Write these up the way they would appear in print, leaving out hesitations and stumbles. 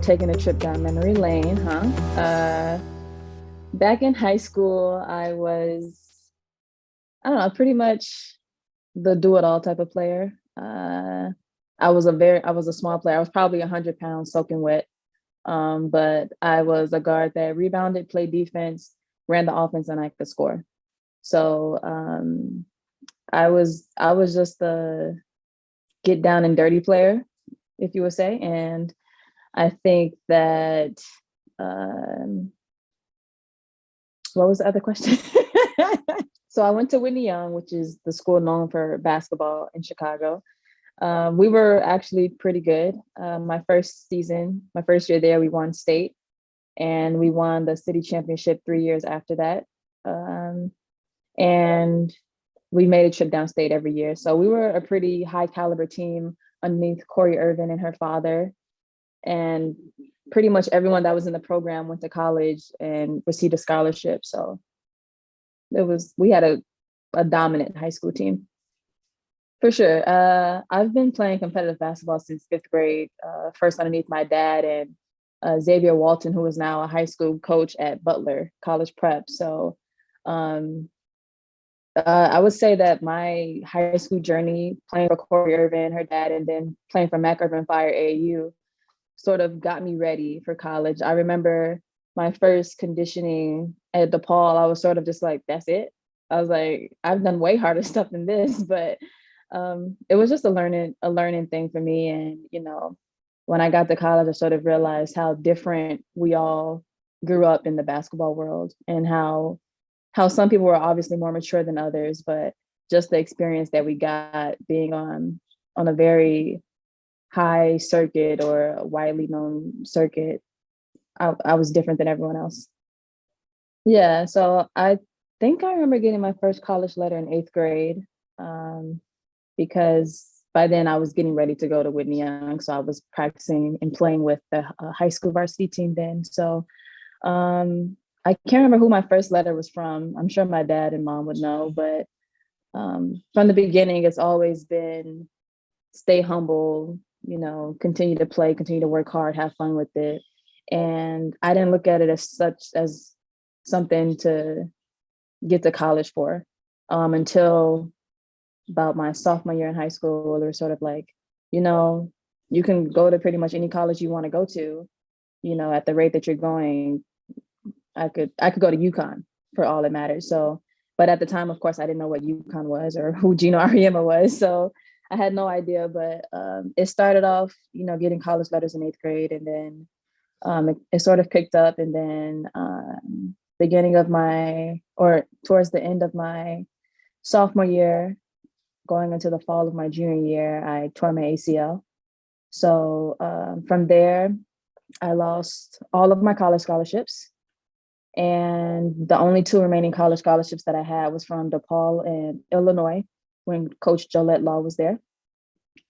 taking a trip down memory lane, huh? Back in high school, I don't know, pretty much the do-it-all type of player. I was a small player. I was probably 100 pounds soaking wet. But I was a guard that rebounded, played defense, ran the offense, and I could score. So I was just the get down and dirty player, if you would say. And I think that what was the other question? So I went to Whitney Young, which is the school known for basketball in Chicago. We were actually pretty good. My first year there, we won state, and we won the city championship 3 years after that. And we made a trip downstate every year. So we were a pretty high caliber team underneath Corey Irvin and her father. And pretty much everyone that was in the program went to college and received a scholarship. So we had a dominant high school team. For sure. I've been playing competitive basketball since fifth grade, first underneath my dad and Xavier Walton, who is now a high school coach at Butler College Prep. So I would say that my high school journey playing for Corey Irvin, her dad, and then playing for Mac Irvin Fire AAU sort of got me ready for college. I remember my first conditioning at DePaul, I was sort of just like, that's it. I was like, I've done way harder stuff than this, but it was just a learning thing for me. And, when I got to college, I sort of realized how different we all grew up in the basketball world, and how some people were obviously more mature than others, but just the experience that we got being on a very high circuit or a widely known circuit, I was different than everyone else. Yeah, so I think I remember getting my first college letter in eighth grade, because by then I was getting ready to go to Whitney Young. So I was practicing and playing with the high school varsity team then. So I can't remember who my first letter was from. I'm sure my dad and mom would know, but from the beginning, it's always been stay humble, continue to play, continue to work hard, have fun with it. And I didn't look at it as something to get to college for, until about my sophomore year in high school. They were sort of like, you can go to pretty much any college you want to go to, at the rate that you're going. I could go to UConn for all that matters. So, but at the time, of course, I didn't know what UConn was or who Gino Auriemma was. So I had no idea, but it started off, getting college letters in eighth grade, and then it sort of picked up. And then towards the end of my sophomore year, going into the fall of my junior year, I tore my ACL. So from there, I lost all of my college scholarships. And the only two remaining college scholarships that I had was from DePaul and Illinois, when Coach Jolette Law was there.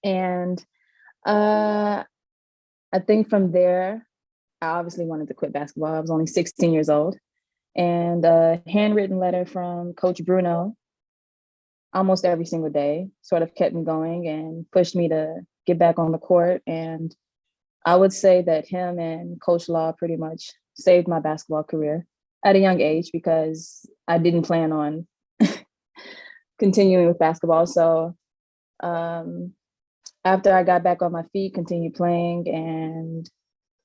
And I think from there, I obviously wanted to quit basketball. I was only 16 years old. And a handwritten letter from Coach Bruno almost every single day sort of kept me going and pushed me to get back on the court. And I would say that him and Coach Law pretty much saved my basketball career at a young age, because I didn't plan on continuing with basketball. So after I got back on my feet, continued playing, and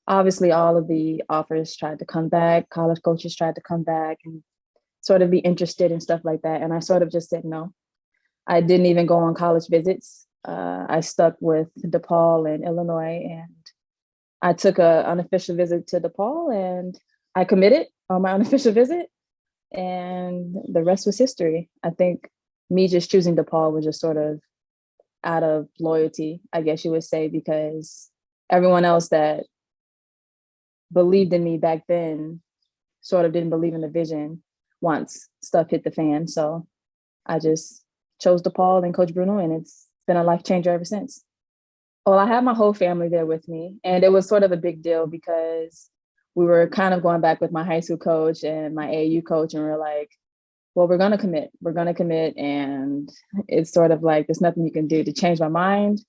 obviously all of the offers tried to come back, college coaches tried to come back and sort of be interested in stuff like that. And I sort of just said no. I didn't even go on college visits. I stuck with DePaul and Illinois, and I took an unofficial visit to DePaul, and I committed on my unofficial visit, and the rest was history. I think me just choosing DePaul was just sort of out of loyalty, I guess you would say, because everyone else that believed in me back then sort of didn't believe in the vision once stuff hit the fan. So I just chose DePaul and Coach Bruno, and it's been a life changer ever since. Well, I had my whole family there with me, and it was sort of a big deal because we were kind of going back with my high school coach and my AAU coach, and we are like, well, we're going to commit. We're going to commit. And it's sort of like, there's nothing you can do to change my mind.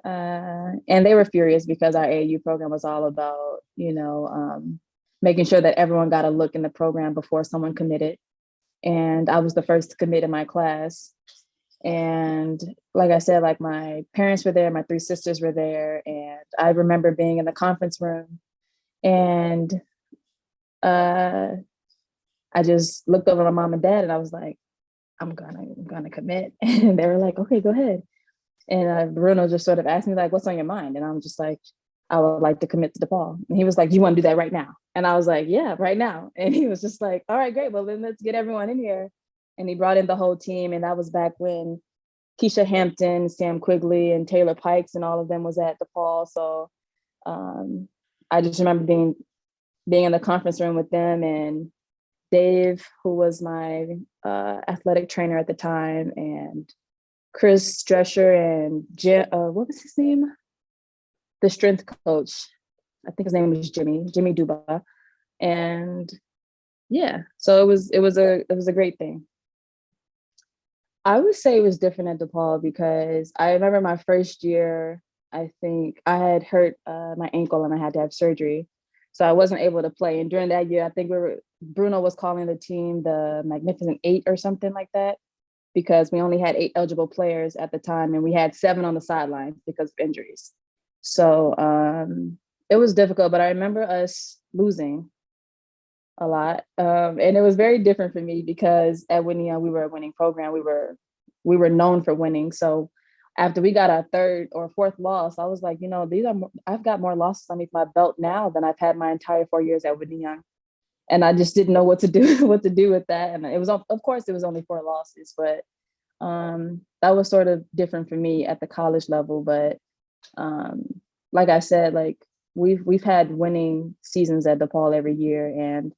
And they were furious because our AAU program was all about, making sure that everyone got a look in the program before someone committed. And I was the first to commit in my class. And like I said, like my parents were there, my three sisters were there. And I remember being in the conference room and I just looked over at my mom and dad and I was like, I'm gonna commit. And they were like, okay, go ahead. And Bruno just sort of asked me like, what's on your mind? And I'm just like, I would like to commit to DePaul. And he was like, you want to do that right now? And I was like, yeah, right now. And he was just like, all right, great. Well, then let's get everyone in here. And he brought in the whole team. And that was back when Keisha Hampton, Sam Quigley, and Taylor Pikes and all of them was at DePaul. So I just remember being in the conference room with them and Dave, who was my athletic trainer at the time, and Chris Drescher and what was his name? The strength coach. I think his name was Jimmy Duba. And yeah, so it was a great thing. I would say it was different at DePaul because I remember my first year, I think I had hurt my ankle and I had to have surgery. So I wasn't able to play. And during that year, I think Bruno was calling the team the Magnificent Eight or something like that, because we only had 8 eligible players at the time and we had 7 on the sidelines because of injuries. So it was difficult, but I remember us losing a lot. And it was very different for me because at Whitney Young, we were a winning program. We were known for winning. So after we got our 3rd or 4th loss, I was like, I've got more losses underneath my belt now than I've had my entire 4 years at Whitney Young. And I just didn't know what to do with that. And it was, of course, it was only 4 losses, but that was sort of different for me at the college level. But like I said, like we've had winning seasons at DePaul every year, and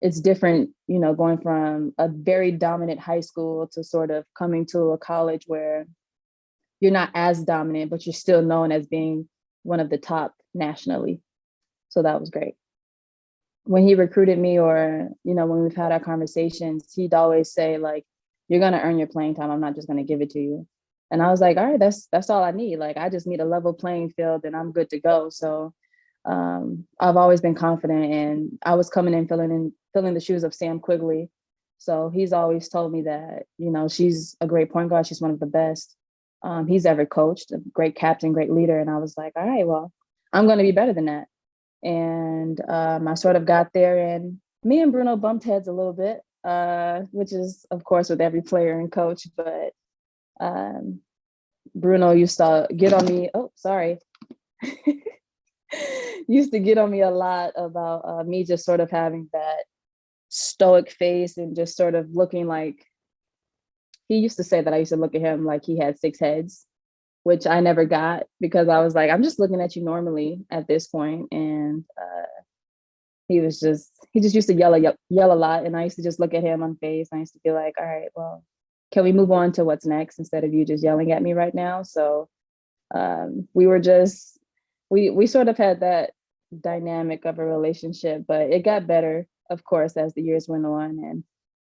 it's different, going from a very dominant high school to sort of coming to a college where you're not as dominant, but you're still known as being one of the top nationally. So that was great. When he recruited me, or, when we've had our conversations, he'd always say like, you're going to earn your playing time. I'm not just going to give it to you. And I was like, all right, that's all I need. Like, I just need a level playing field and I'm good to go. So I've always been confident, and I was coming in filling the shoes of Sam Quigley. So he's always told me that, she's a great point guard. She's one of the best he's ever coached, a great captain, great leader. And I was like, all right, well, I'm going to be better than that. And I sort of got there, and me and Bruno bumped heads a little bit, which is, of course, with every player and coach. But Bruno used to get on me. Oh, sorry. Used to get on me a lot about me just sort of having that stoic face and just sort of looking like, he used to say that I used to look at him like he had 6 heads, which I never got, because I was like, I'm just looking at you normally at this point. And he just used to yell a lot. And I used to just look at him on face. I used to be like, all right, well, can we move on to what's next instead of you just yelling at me right now? So we sort of had that dynamic of a relationship, but it got better, of course, as the years went on, and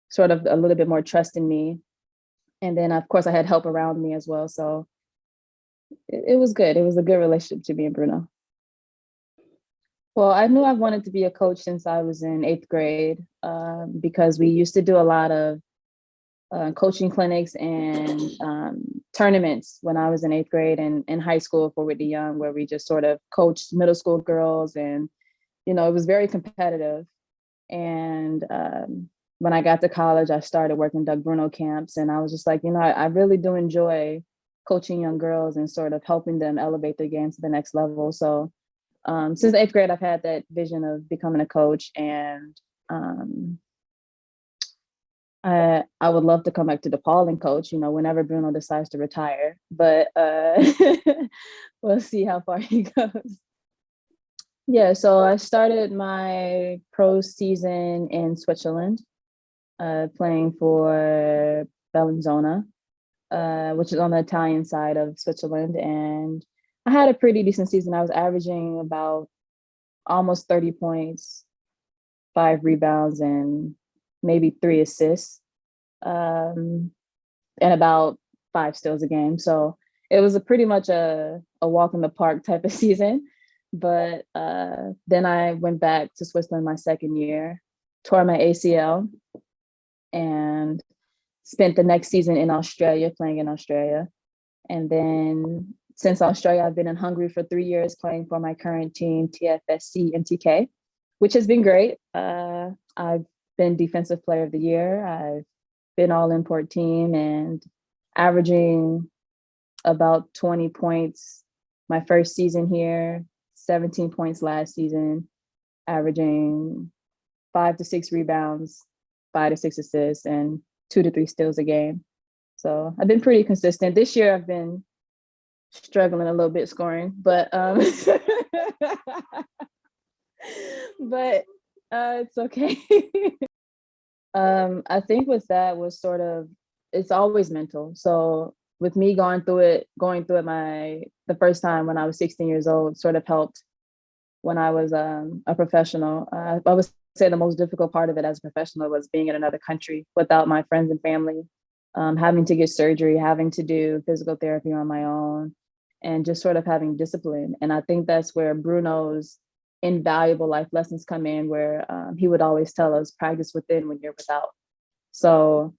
sort of a little bit more trust in me. And then, of course, I had help around me as well. So it was good. It was a good relationship to me and Bruno. Well, I knew I wanted to be a coach since I was in 8th grade, because we used to do a lot of coaching clinics and tournaments when I was in 8th grade and in high school for Whitney Young, where we just sort of coached middle school girls. And, it was very competitive. And when I got to college, I started working Doug Bruno camps. And I was just like, I really do enjoy coaching young girls and sort of helping them elevate their game to the next level. So since 8th grade, I've had that vision of becoming a coach. And I would love to come back to DePaul and coach, whenever Bruno decides to retire. But we'll see how far he goes. Yeah, so I started my pro season in Switzerland, playing for Bellinzona, which is on the Italian side of Switzerland. And I had a pretty decent season. I was averaging about almost 30 points, 5 rebounds, and maybe 3 assists, and about 5 steals a game. So it was pretty much a walk in the park type of season. But then I went back to Switzerland my second year, tore my ACL, and spent the next season in Australia, playing in Australia. And then since Australia, I've been in Hungary for 3 years, playing for my current team, TFSC MTK, which has been great. I've been Defensive Player of the Year. I've been all import team and averaging about 20 points my first season here, 17 points last season, averaging 5 to 6 rebounds, 5 to 6 assists, and 2 to 3 steals a game. So I've been pretty consistent. This year I've been struggling a little bit scoring, but but it's okay. I think with that was sort of, it's always mental. So with me going through it the first time when I was 16 years old, sort of helped when I was a professional. I would say the most difficult part of it as a professional was being in another country without my friends and family, having to get surgery, having to do physical therapy on my own, and just sort of having discipline. And I think that's where Bruno's invaluable life lessons come in, where he would always tell us, practice within when you're without. So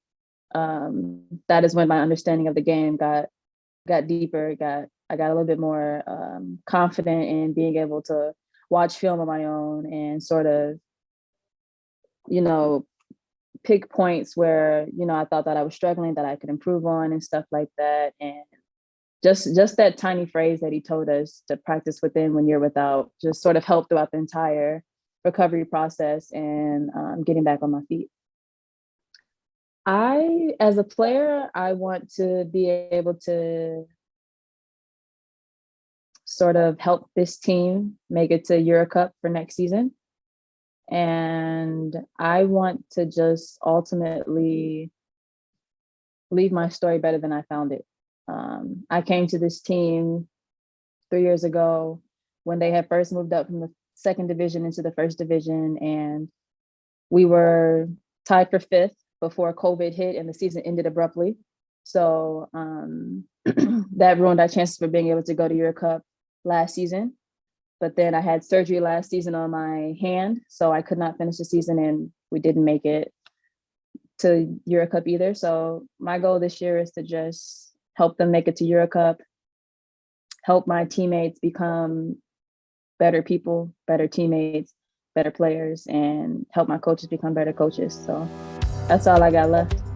that is when my understanding of the game got deeper. I got a little bit more confident in being able to watch film on my own and sort of, pick points where, I thought that I was struggling, that I could improve on and stuff like that. And just that tiny phrase that he told us, to practice within when you're without, just sort of helped throughout the entire recovery process and getting back on my feet. As a player, I want to be able to sort of help this team make it to EuroCup for next season. And I want to just ultimately leave my story better than I found it. I came to this team 3 years ago when they had first moved up from the second division into the first division, and we were tied for fifth before COVID hit and the season ended abruptly. So that ruined our chances for being able to go to EuroCup last season. But then I had surgery last season on my hand, so I could not finish the season, and we didn't make it to EuroCup either. So my goal this year is to just help them make it to EuroCup, help my teammates become better people, better teammates, better players, and help my coaches become better coaches. So that's all I got left.